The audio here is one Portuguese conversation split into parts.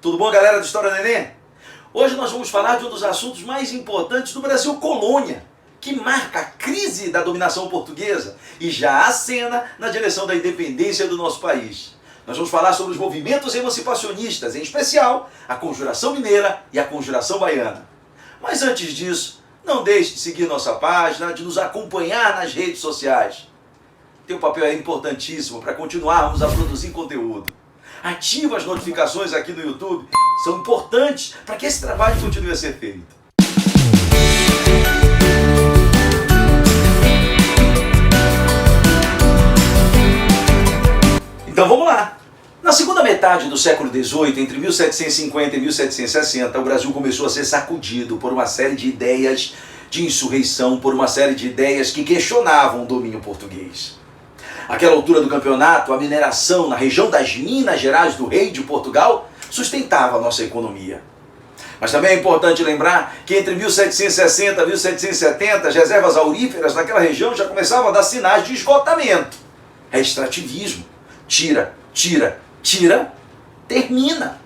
Tudo bom, galera do História Neném? Hoje nós vamos falar de um dos assuntos mais importantes do Brasil colônia, que marca a crise da dominação portuguesa e já acena na direção da independência do nosso país. Nós vamos falar sobre os movimentos emancipacionistas, em especial a Conjuração Mineira e a Conjuração Baiana. Mas antes disso, não deixe de seguir nossa página, de nos acompanhar nas redes sociais. Teu papel é importantíssimo para continuarmos a produzir conteúdo. Ativa as notificações aqui no YouTube, são importantes para que esse trabalho continue a ser feito. Então vamos lá. Na segunda metade do século XVIII, entre 1750 e 1760, o Brasil começou a ser sacudido por uma série de ideias de insurreição, por uma série de ideias que questionavam o domínio português. Àquela altura do campeonato, a mineração na região das Minas Gerais do Rei de Portugal sustentava a nossa economia. Mas também é importante lembrar que entre 1760 e 1770, as reservas auríferas naquela região já começavam a dar sinais de esgotamento. É extrativismo. Tira, termina.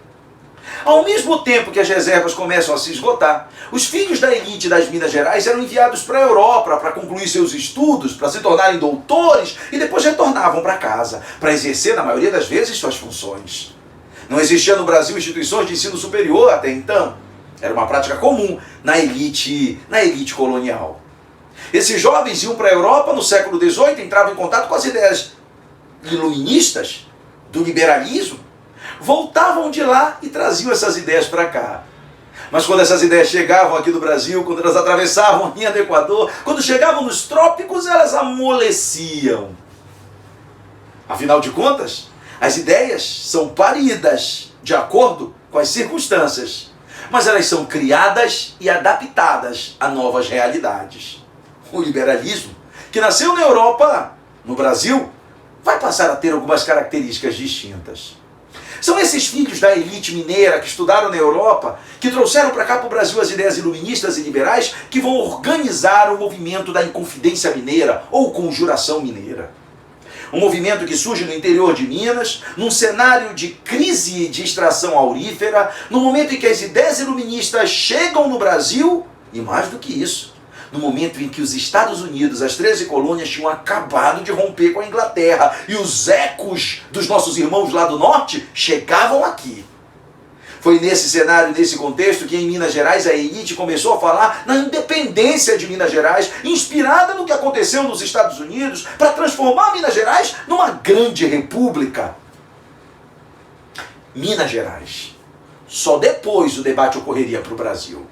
Ao mesmo tempo que as reservas começam a se esgotar, os filhos da elite das Minas Gerais eram enviados para a Europa para concluir seus estudos, para se tornarem doutores e depois retornavam para casa, para exercer, na maioria das vezes, suas funções. Não existia no Brasil instituições de ensino superior até então. Era uma prática comum na elite colonial. Esses jovens iam para a Europa no século XVIII, entravam em contato com as ideias iluministas, do liberalismo, voltavam de lá e traziam essas ideias para cá. Mas quando essas ideias chegavam aqui no Brasil, quando elas atravessavam a linha do Equador, quando chegavam nos trópicos, elas amoleciam. Afinal de contas, as ideias são paridas de acordo com as circunstâncias, mas elas são criadas e adaptadas a novas realidades. O liberalismo, que nasceu na Europa, no Brasil, vai passar a ter algumas características distintas. São esses filhos da elite mineira que estudaram na Europa, que trouxeram para cá para o Brasil as ideias iluministas e liberais, que vão organizar o movimento da Inconfidência Mineira ou Conjuração Mineira. Um movimento que surge no interior de Minas, num cenário de crise de extração aurífera, no momento em que as ideias iluministas chegam no Brasil, e mais do que isso, no momento em que os Estados Unidos, as 13 colônias, tinham acabado de romper com a Inglaterra e os ecos dos nossos irmãos lá do norte chegavam aqui. Foi nesse cenário, nesse contexto, que em Minas Gerais a elite começou a falar na independência de Minas Gerais, inspirada no que aconteceu nos Estados Unidos, para transformar Minas Gerais numa grande república. Minas Gerais. Só depois o debate ocorreria para o Brasil.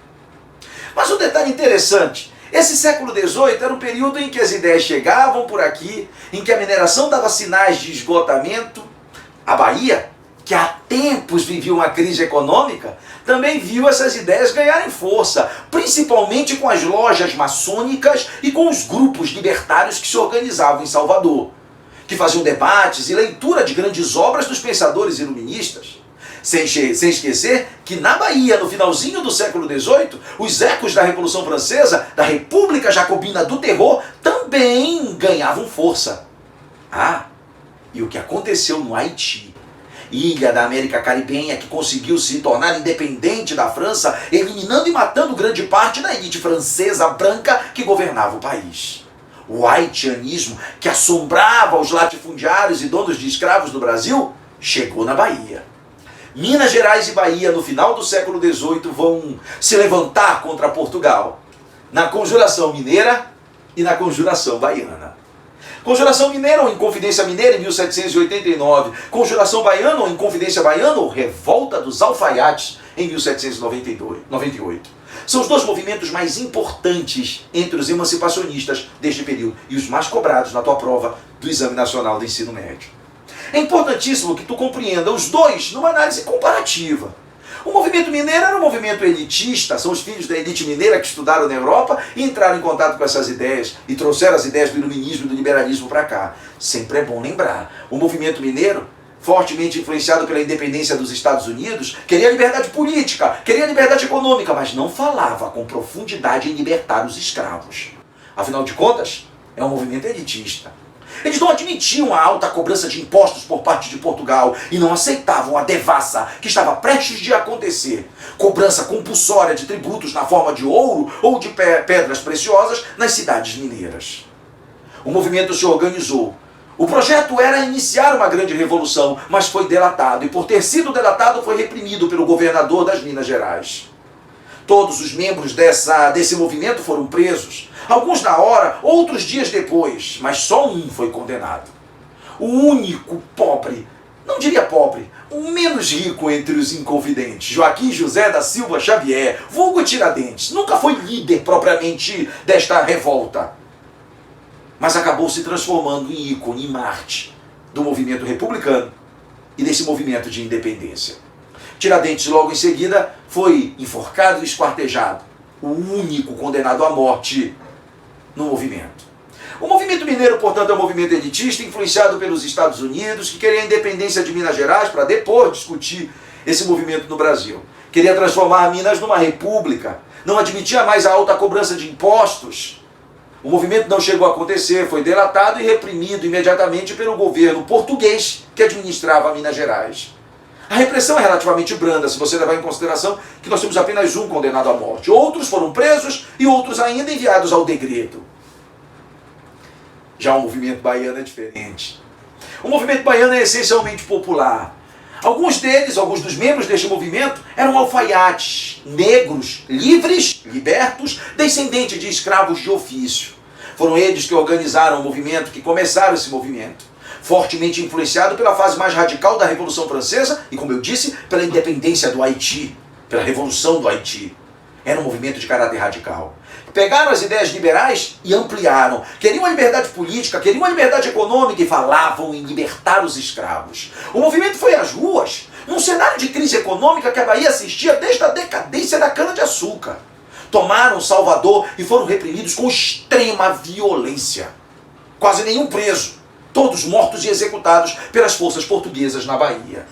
Mas um detalhe interessante, esse século XVIII era um período em que as ideias chegavam por aqui, em que a mineração dava sinais de esgotamento. A Bahia, que há tempos vivia uma crise econômica, também viu essas ideias ganharem força, principalmente com as lojas maçônicas e com os grupos libertários que se organizavam em Salvador, que faziam debates e leitura de grandes obras dos pensadores iluministas. Sem esquecer que na Bahia, no finalzinho do século XVIII, os ecos da Revolução Francesa, da República Jacobina do Terror, também ganhavam força. Ah, e o que aconteceu no Haiti, ilha da América Caribenha que conseguiu se tornar independente da França, eliminando e matando grande parte da elite francesa branca que governava o país. O haitianismo, que assombrava os latifundiários e donos de escravos do Brasil, chegou na Bahia. Minas Gerais e Bahia, no final do século XVIII, vão se levantar contra Portugal, na Conjuração Mineira e na Conjuração Baiana. Conjuração Mineira ou Inconfidência Mineira, em 1789. Conjuração Baiana ou Inconfidência Baiana ou Revolta dos Alfaiates, em 1798. São os dois movimentos mais importantes entre os emancipacionistas deste período e os mais cobrados na tua prova do Exame Nacional do Ensino Médio. É importantíssimo que tu compreenda os dois numa análise comparativa. O movimento mineiro era um movimento elitista, são os filhos da elite mineira que estudaram na Europa e entraram em contato com essas ideias e trouxeram as ideias do iluminismo e do liberalismo para cá. Sempre é bom lembrar, o movimento mineiro, fortemente influenciado pela independência dos Estados Unidos, queria liberdade política, queria liberdade econômica, mas não falava com profundidade em libertar os escravos. Afinal de contas, é um movimento elitista. Eles não admitiam a alta cobrança de impostos por parte de Portugal e não aceitavam a devassa que estava prestes de acontecer. Cobrança compulsória de tributos na forma de ouro ou de pedras preciosas nas cidades mineiras. O movimento se organizou. O projeto era iniciar uma grande revolução, mas foi delatado e, por ter sido delatado, foi reprimido pelo governador das Minas Gerais. Todos os membros desse movimento foram presos, alguns na hora, outros dias depois, mas só um foi condenado. O único pobre, não diria pobre, o menos rico entre os inconfidentes, Joaquim José da Silva Xavier, vulgo Tiradentes, nunca foi líder propriamente desta revolta, mas acabou se transformando em ícone, em Marte do movimento republicano e desse movimento de independência. Tiradentes, logo em seguida, foi enforcado e esquartejado, o único condenado à morte no movimento. O movimento mineiro, portanto, é um movimento elitista, influenciado pelos Estados Unidos, que queria a independência de Minas Gerais para depois discutir esse movimento no Brasil. Queria transformar Minas numa república, não admitia mais a alta cobrança de impostos. O movimento não chegou a acontecer, foi delatado e reprimido imediatamente pelo governo português que administrava Minas Gerais. A repressão é relativamente branda, se você levar em consideração que nós temos apenas um condenado à morte. Outros foram presos e outros ainda enviados ao degredo. Já o movimento baiano é diferente. O movimento baiano é essencialmente popular. Alguns dos membros deste movimento, eram alfaiates, negros, livres, libertos, descendentes de escravos de ofício. Foram eles que organizaram o movimento, que começaram esse movimento. Fortemente influenciado pela fase mais radical da Revolução Francesa e, como eu disse, pela independência do Haiti, pela Revolução do Haiti. Era um movimento de caráter radical. Pegaram as ideias liberais e ampliaram. Queriam a liberdade política, queriam a liberdade econômica e falavam em libertar os escravos. O movimento foi às ruas, num cenário de crise econômica que a Bahia assistia desde a decadência da cana-de-açúcar. Tomaram Salvador e foram reprimidos com extrema violência. Quase nenhum preso. Todos mortos e executados pelas forças portuguesas na Bahia.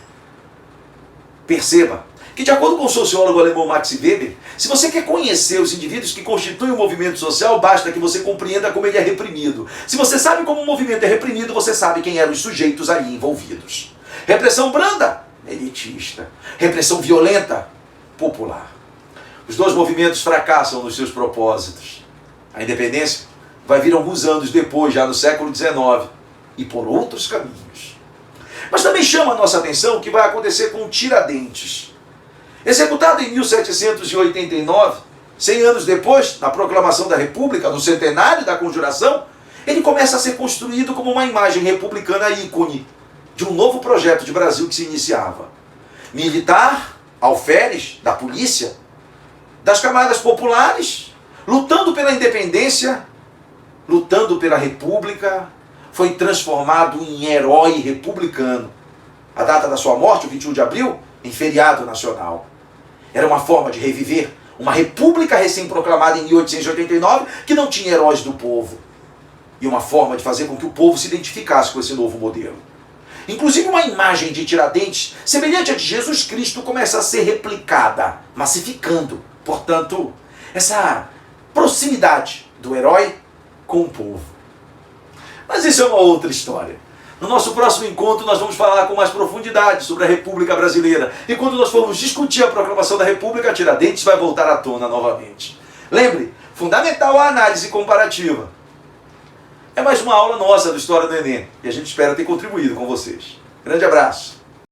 Perceba que, de acordo com o sociólogo alemão Max Weber, se você quer conhecer os indivíduos que constituem o movimento social, basta que você compreenda como ele é reprimido. Se você sabe como o movimento é reprimido, você sabe quem eram os sujeitos ali envolvidos. Repressão branda, elitista. Repressão violenta, popular. Os dois movimentos fracassam nos seus propósitos. A independência vai vir alguns anos depois, já no século XIX, e por outros caminhos. Mas também chama a nossa atenção o que vai acontecer com Tiradentes. Executado em 1789, 100 anos depois, na proclamação da República, no centenário da Conjuração, ele começa a ser construído como uma imagem republicana ícone de um novo projeto de Brasil que se iniciava. Militar, alferes, da polícia, das camadas populares, lutando pela independência, lutando pela república, foi transformado em herói republicano. A data da sua morte, o 21 de abril, em feriado nacional. Era uma forma de reviver uma república recém-proclamada em 1889 que não tinha heróis do povo. E uma forma de fazer com que o povo se identificasse com esse novo modelo. Inclusive uma imagem de Tiradentes, semelhante a de Jesus Cristo, começa a ser replicada, massificando, portanto, essa proximidade do herói com o povo. Mas isso é uma outra história. No nosso próximo encontro nós vamos falar com mais profundidade sobre a República Brasileira. E quando nós formos discutir a proclamação da República, Tiradentes vai voltar à tona novamente. Lembre, fundamental a análise comparativa. É mais uma aula nossa do História do Enem. E a gente espera ter contribuído com vocês. Grande abraço.